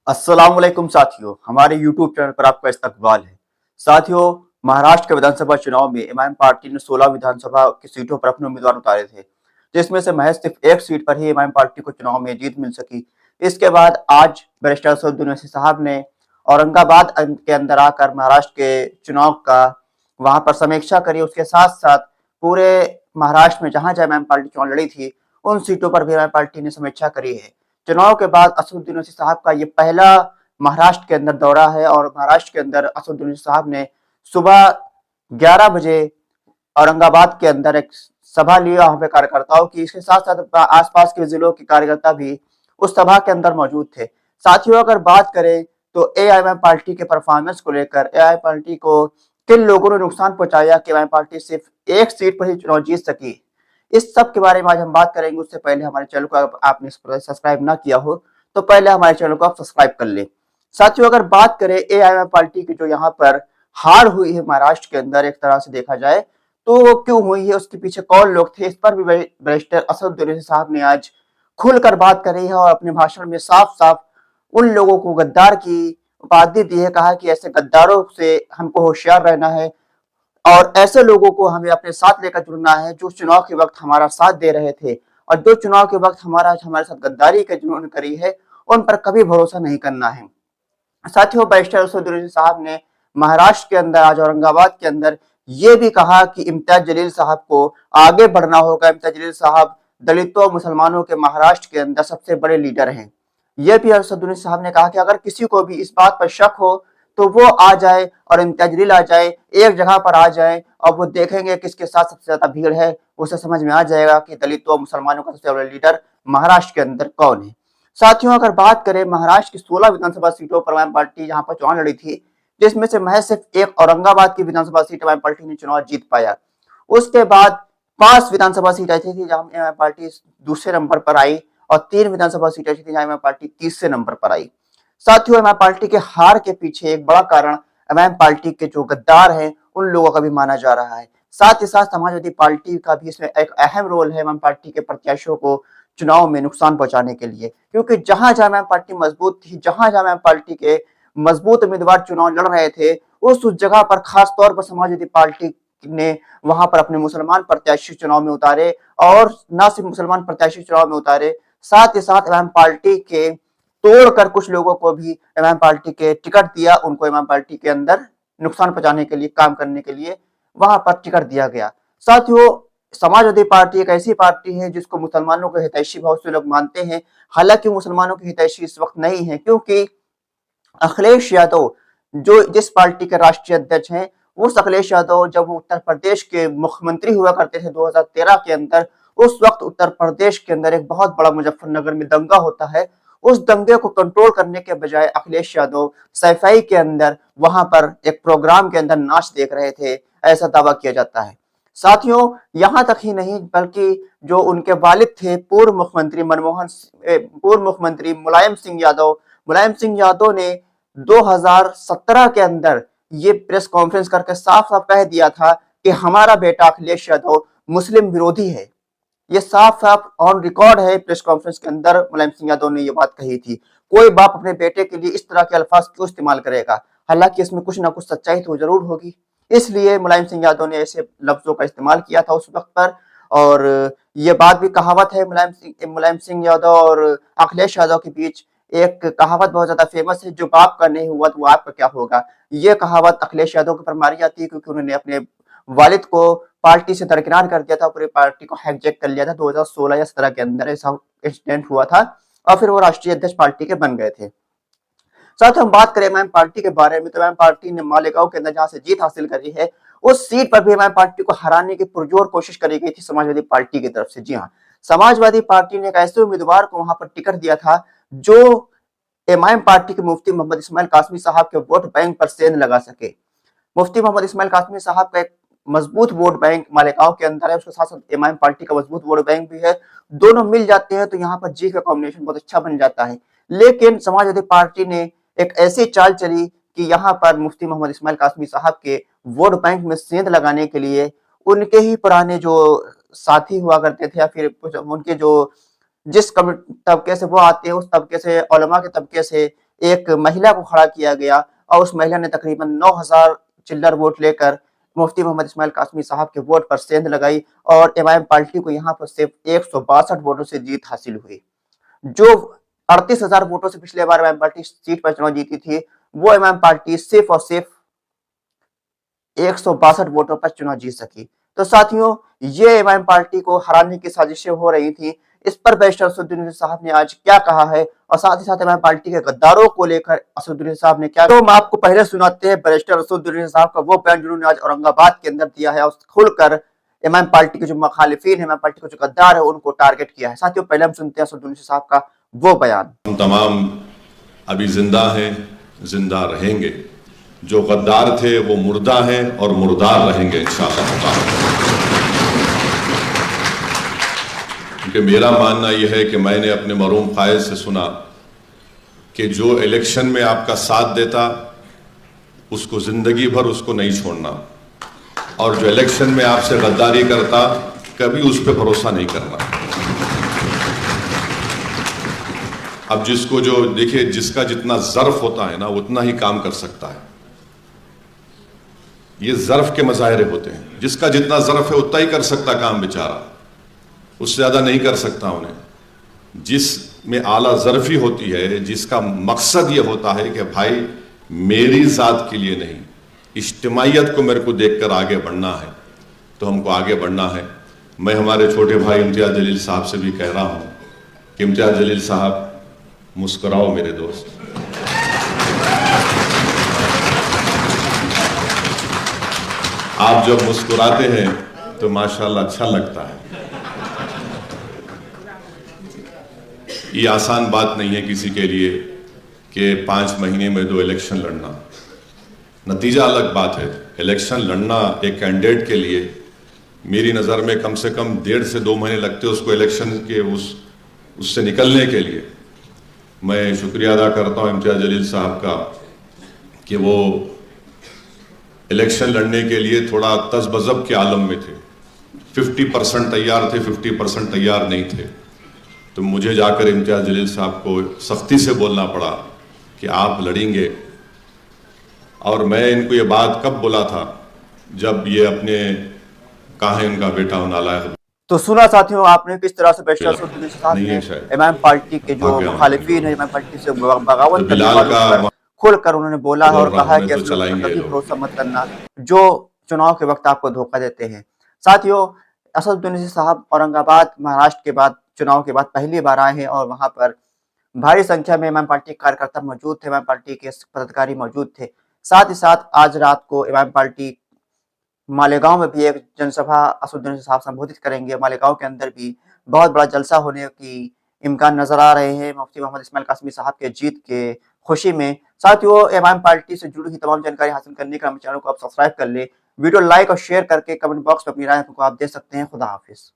अस्सलामुअलैकुम साथियों, हमारे यूट्यूब चैनल पर आपका इस्तकबाल है। साथियों, महाराष्ट्र के विधानसभा चुनाव में एमआईएम पार्टी ने 16 विधानसभा की सीटों पर अपने उम्मीदवार उतारे थे, जिसमें से महज सिर्फ एक सीट पर ही एमआईएम पार्टी को चुनाव में जीत मिल सकी। इसके बाद आज बैरिस्टर असदुद्दीन ओवैसी साहब ने औरंगाबाद के अंदर आकर महाराष्ट्र के चुनाव का वहां पर समीक्षा करी। उसके साथ साथ पूरे महाराष्ट्र में जहां जहां एमआईएम पार्टी चुनाव लड़ी थी, उन सीटों पर भी एमआईएम पार्टी ने समीक्षा करी है। चुनाव के बाद असदुद्दीन ओवैसी साहब का ये पहला महाराष्ट्र के अंदर दौरा है और महाराष्ट्र के अंदर असदुद्दीन ओवैसी साहब ने सुबह 11 बजे औरंगाबाद के अंदर एक सभा लिया वहां पे कार्यकर्ताओं की। इसके साथ साथ आसपास के जिलों के कार्यकर्ता भी उस सभा के अंदर मौजूद थे। साथियों, अगर बात करें तो एआईएमआईएम पार्टी के परफॉर्मेंस को लेकर एआईएमआईएम पार्टी को किन लोगों ने नुकसान पहुंचाया कि एआईएमआईएम पार्टी सिर्फ एक सीट पर ही चुनाव जीत सकी, इस सब के बारे में आज हम बात करेंगे। उससे पहले हमारे चैनल को आपने सब्सक्राइब ना किया हो तो पहले हमारे चैनल को आप सब्सक्राइब कर ले। साथियों, अगर बात करें एआईएमआईएम पार्टी की जो यहाँ पर हार हुई है महाराष्ट्र के अंदर, एक तरह से देखा जाए तो वो क्यों हुई है, उसके पीछे कौन लोग थे, इस पर भी बैरिस्टर असदुद्दीन ओवैसी साहब ने आज खुलकर बात करी है और अपने भाषण में साफ साफ उन लोगों को गद्दार की उपाधि दी है। कहा कि ऐसे गद्दारों से हमको होशियार रहना है और ऐसे लोगों को हमें अपने साथ लेकर जुड़ना है जो चुनाव के वक्त हमारा साथ दे रहे थे और जो चुनाव के वक्त हमारे साथ गद्दारी का जिन्होंने करी है, उन पर कभी भरोसा नहीं करना है। साथियों, बैरिस्टर असदुद्दीन ओवैसी साहब ने महाराष्ट्र के अंदर आज औरंगाबाद के अंदर ये भी कहा कि इम्तियाज जलील साहब को आगे बढ़ना होगा। इम्तियाज जलील साहब दलितों मुसलमानों के महाराष्ट्र के अंदर सबसे बड़े लीडर हैं। यह भी असदुद्दीन साहब ने कहा कि अगर किसी को भी इस बात पर शक हो तो वो आ जाए और इम्तियाज जलील आ जाए, एक जगह पर आ जाए और वो देखेंगे किसके साथ सबसे ज्यादा भीड़ है। उसे समझ में आ जाएगा कि दलितों मुसलमानों का सबसे बड़ा लीडर महाराष्ट्र के अंदर कौन है। साथियों, अगर बात करें महाराष्ट्र की 16 विधानसभा सीटों पर एमआईएम पार्टी यहाँ पर चुनाव लड़ी थी, जिसमें से महज सिर्फ एक औरंगाबाद की विधानसभा सीट एमआईएम पार्टी ने चुनाव जीत पाया। उसके बाद 5 विधानसभा सीट ऐसी थी जहां एमआईएम पार्टी दूसरे नंबर पर आई और 3 विधानसभा सीट ऐसी थी जहां एमआईएम पार्टी तीसरे नंबर पर आई। साथियों, एमआईएम पार्टी के हार के पीछे एक बड़ा कारण एमआईएम पार्टी के जो गद्दार हैं उन लोगों का भी माना जा रहा है। साथ ही साथ समाजवादी पार्टी का भी इसमें एक अहम रोल है एमआईएम पार्टी के प्रत्याशियों को चुनाव में नुकसान पहुंचाने के लिए, क्योंकि जहां जहां एमआईएम पार्टी मजबूत थी, जहां जहां एमआईएम पार्टी के मजबूत उम्मीदवार चुनाव लड़ रहे थे, उस जगह पर खास तौर पर समाजवादी पार्टी ने वहां पर अपने मुसलमान प्रत्याशी चुनाव में उतारे और न सिर्फ मुसलमान प्रत्याशी चुनाव में उतारे, साथ ही साथ एमआईएम पार्टी के तोड़कर कुछ लोगों को भी एमआईएम पार्टी के टिकट दिया। उनको एमआईएम पार्टी के अंदर नुकसान पहुंचाने के लिए, काम करने के लिए वहां पर टिकट दिया गया। साथियों, समाजवादी पार्टी एक ऐसी पार्टी है जिसको मुसलमानों के हितैषी बहुत से लोग मानते हैं। हालांकि मुसलमानों के हितैषी इस वक्त नहीं है, क्योंकि अखिलेश यादव जो जिस पार्टी के राष्ट्रीय अध्यक्ष हैं, उस अखिलेश यादव जब वो उत्तर प्रदेश के मुख्यमंत्री हुआ करते थे 2013 के अंदर, उस वक्त उत्तर प्रदेश के अंदर एक बहुत बड़ा मुजफ्फरनगर में दंगा होता है। उस दंगे को कंट्रोल करने के बजाय अखिलेश यादव सैफई के अंदर वहां पर एक प्रोग्राम के अंदर नाच देख रहे थे, ऐसा दावा किया जाता है। साथियों, यहां तक ही नहीं बल्कि जो उनके वालिद थे पूर्व मुख्यमंत्री मुलायम सिंह यादव ने 2017 के अंदर ये प्रेस कॉन्फ्रेंस करके साफ साफ कह दिया था कि हमारा बेटा अखिलेश यादव मुस्लिम विरोधी है। ये साफ साफ ऑन रिकॉर्ड है, प्रेस कॉन्फ्रेंस के अंदर मुलायम सिंह यादव ने ये बात कही थी। कोई बाप अपने बेटे के लिए इस तरह के अल्फाज क्यों इस्तेमाल करेगा? हालांकि इसमें कुछ ना कुछ सच्चाई तो जरूर होगी, इसलिए मुलायम सिंह यादव ने ऐसे लफ्जों का इस्तेमाल किया था उस वक्त पर। और ये बात भी कहावत है, मुलायम सिंह यादव और अखिलेश यादव के बीच एक कहावत बहुत ज्यादा फेमस है, जो बाप का नहीं हुआ तो वो आपका क्या होगा। ये कहावत अखिलेश यादव के ऊपर मारी जाती है क्योंकि उन्होंने अपने वालिद को पार्टी से दरकिनार कर दिया था, पूरी पार्टी को हाईजैक कर लिया था 2016 या 17 के अंदर, ऐसा इंसिडेंट हुआ था और फिर वो राष्ट्रीय अध्यक्ष पार्टी के बन गए थे। साथ हम बात करें एमआईएम पार्टी के बारे में तो एमआईएम पार्टी ने मालेगांव के अंदर जहां से जीत हासिल करी है, उस सीट पर भी एमआईएम पार्टी को हराने की पुरजोर कोशिश करी गई थी समाजवादी पार्टी की तरफ से। जी हाँ, समाजवादी पार्टी ने एक ऐसे उम्मीदवार को वहां पर टिकट दिया था जो एमआईएम पार्टी के मुफ्ती मोहम्मद इस्माइल कासमी साहब के वोट बैंक पर सेंध लगा सके। मुफ्ती मोहम्मद इस्माइल कासमी साहब का एक मजबूत वोट बैंक मालेगांव के अंदर है, उसके साथ साथ एमआईएम पार्टी का मजबूत वोट बैंक भी है। दोनों मिल जाते हैं तो यहाँ पर जी का कॉम्बिनेशन बहुत अच्छा बन जाता है। लेकिन समाजवादी पार्टी ने एक ऐसी चाल चली कि यहाँ पर मुफ्ती मोहम्मद इस्माइल कासमी साहब के वोट बैंक में सेंध लगाने के लिए उनके ही पुराने जो साथी हुआ करते थे या फिर उनके जो जिस तबके से वो आते हैं उस तबके से, उलमा के तबके से एक महिला को खड़ा किया गया और उस महिला ने तकरीबन 9,000 चिल्लर वोट लेकर मुफ्ती मोहम्मद इस्माइल कासमी साहब के वोट पर सेंध लगाई और एमआईएम पार्टी को यहाँ पर सिर्फ 162 वोटों से जीत हासिल हुई। जो 38,000 वोटों से पिछले बार एमआईएम पार्टी सीट पर चुनाव जीती थी, वो एमआईएम पार्टी सिर्फ और सिर्फ 162 वोटों पर चुनाव जीत सकी। तो साथियों, ये एमआईएम पार्टी को हराने की साजिशें हो रही थी। इस पर बैरिस्टर असदुद्दीन साहब ने आज क्या कहा है और साथ ही साथ एमआईएम पार्टी के गद्दारों को लेकर असदुद्दीन साहब ने क्या, तो हम आपको पहले सुनाते हैं बैरिस्टर असदुद्दीन साहब का वो बयान जिन्होंने आज औरंगाबाद के अंदर दिया है और खुलकर एमआईएम पार्टी के जो मुखालिफिन है, एमआईएम पार्टी के जो गद्दार है, उनको टारगेट किया है। साथियों, पहले हम सुनते हैं असदुद्दीन साहब का वो बयान। हम तमाम अभी जिंदा हैं, जिंदा रहेंगे। जो गद्दार थे वो मुर्दा हैं और मुर्दार रहेंगे इंशाअल्लाह। क्योंकि मेरा मानना यह है कि मैंने अपने मरूम फायद से सुना कि जो इलेक्शन में आपका साथ देता उसको जिंदगी भर उसको नहीं छोड़ना, और जो इलेक्शन में आपसे गद्दारी करता कभी उस पर भरोसा नहीं करना। अब जिसको जो देखिए, जिसका जितना ज़र्फ होता है ना उतना ही काम कर सकता है। ये ज़र्फ के मज़ाहिरे होते हैं, जिसका जितना ज़र्फ है उतना ही कर सकता काम, बेचारा उससे ज़्यादा नहीं कर सकता। उन्हें जिसमें आला ज़र्फी होती है, जिसका मकसद ये होता है कि भाई मेरी ज़ात के लिए नहीं, इज्तिमाइयत को मेरे को देखकर आगे बढ़ना है, तो हमको आगे बढ़ना है। मैं हमारे छोटे भाई इम्तियाज़ जलील साहब से भी कह रहा हूँ कि इम्तियाज़ जलील साहब, मुस्कुराओ मेरे दोस्त। आप जब मुस्कुराते हैं तो माशाल्लाह अच्छा लगता है। ये आसान बात नहीं है किसी के लिए कि 5 महीने में 2 इलेक्शन लड़ना। नतीजा अलग बात है, इलेक्शन लड़ना एक कैंडिडेट के लिए मेरी नज़र में कम से कम 1.5 से 2 महीने लगते उसको इलेक्शन के उससे निकलने के लिए। मैं शुक्रिया अदा करता हूँ इम्तियाज़ जलील साहब का कि वो इलेक्शन लड़ने के लिए थोड़ा तज़बज़ब के आलम में थे। 50% तैयार थे, 50% तैयार नहीं थे। तो मुझे जाकर इम्तियाज़ जलील साहब को सख्ती से बोलना पड़ा कि आप लड़ेंगे। और मैं इनको ये बात कब बोला था, जब ये अपने कहा है उनका बेटा नालायक। तो सुना साथियों आपने किस तरह से बैरिस्टर असदुद्दीन साहब ने एमआईएम पार्टी के जो मुखालिफिन है, एमआईएम पार्टी से बगावत करने वालों पर खुलकर उन्होंने बोला है और कहा कि कभी भरोसा मत करना जो चुनाव के वक्त आपको धोखा देते हैं। साथियों, असदुद्दीन साहब औरंगाबाद महाराष्ट्र के बाद चुनाव के बाद पहली बार आए हैं और वहां पर भारी संख्या में एमआईएम पार्टी के कार्यकर्ता मौजूद थे, एमआईएम पार्टी के पदाधिकारी मौजूद थे। साथ ही साथ आज रात को एमआईएम पार्टी मालेगांव में भी एक जनसभा असदुद्दीन साहब संबोधित करेंगे। मालेगांव के अंदर भी बहुत बड़ा जलसा होने की इम्कान नजर आ रहे हैं मुफ्ती मोहम्मद इस्माइल कासमी साहब के जीत के खुशी में। साथियों, एमआईएम पार्टी से जुड़ी हुई तमाम जानकारी हासिल करने के लिए हमारे चैनल को आप सब्सक्राइब कर ले, वीडियो लाइक और शेयर करके कमेंट बॉक्स में अपनी राय को आप दे सकते हैं। खुदा हाफिज।